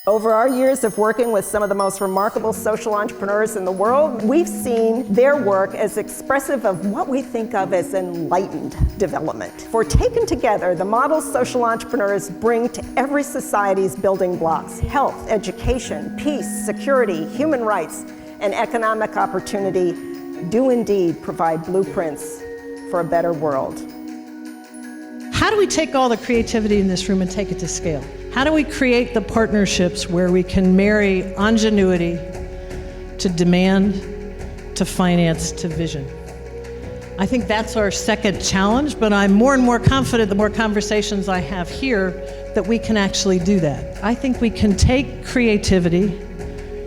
Over our years of working with some of the most remarkable social entrepreneurs in the world, we've seen their work as expressive of what we think of as enlightened development. For taken together, the models social entrepreneurs bring to every society's building blocks: health, education, peace, security, human rights, and economic opportunity do indeed provide blueprints for a better world. How do we take all the creativity in this room and take it to scale? How do we create the partnerships where we can marry ingenuity to demand, to finance, to vision? I think that's our second challenge, but I'm more and more confident the more conversations I have here that we can actually do that. I think we can take creativity,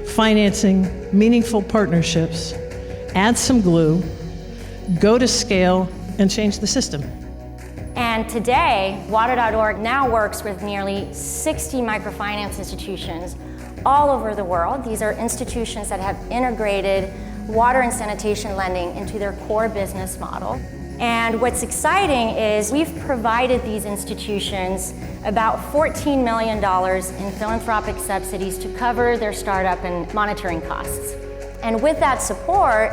financing, meaningful partnerships, add some glue, go to scale, and change the system. And today, Water.org now works with nearly 60 microfinance institutions all over the world. These are institutions that have integrated water and sanitation lending into their core business model. And what's exciting is we've provided these institutions about $14 million in philanthropic subsidies to cover their startup and monitoring costs. And with that support,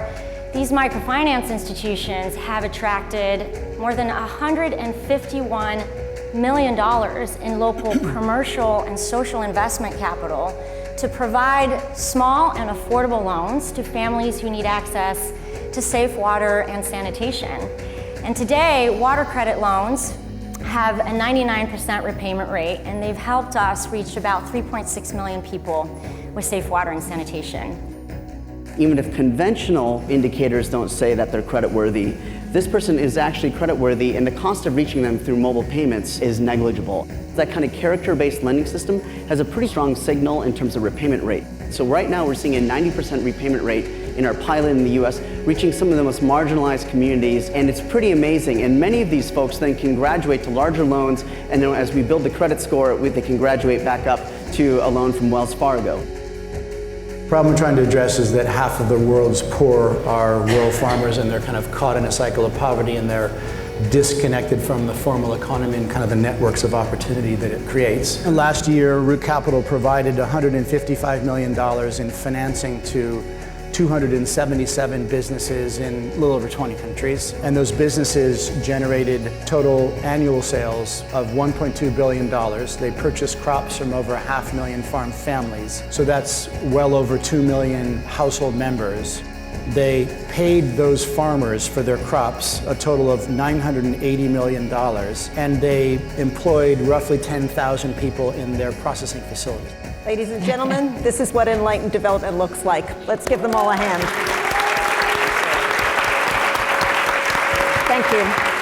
these microfinance institutions have attracted more than $151 million in local commercial and social investment capital to provide small and affordable loans to families who need access to safe water and sanitation. And today, water credit loans have a 99% repayment rate, and they've helped us reach about 3.6 million people with safe water and sanitation. Even if conventional indicators don't say that they're creditworthy, this person is actually creditworthy, and the cost of reaching them through mobile payments is negligible. That kind of character-based lending system has a pretty strong signal in terms of repayment rate. So right now we're seeing a 90% repayment rate in our pilot in the US, reaching some of the most marginalized communities, and it's pretty amazing. And many of these folks then can graduate to larger loans, and then as we build the credit score, they can graduate back up to a loan from Wells Fargo. The problem we're trying to address is that half of the world's poor are rural farmers, and they're kind of caught in a cycle of poverty, and they're disconnected from the formal economy and kind of the networks of opportunity that it creates. And last year, Root Capital provided $155 million in financing to 277 businesses in a little over 20 countries. And those businesses generated total annual sales of $1.2 billion. They purchased crops from over 500,000 farm families. So that's well over 2 million household members. They paid those farmers for their crops a total of $980 million, and they employed roughly 10,000 people in their processing facilities. Ladies and gentlemen, this is what enlightened development looks like. Let's give them all a hand. Thank you.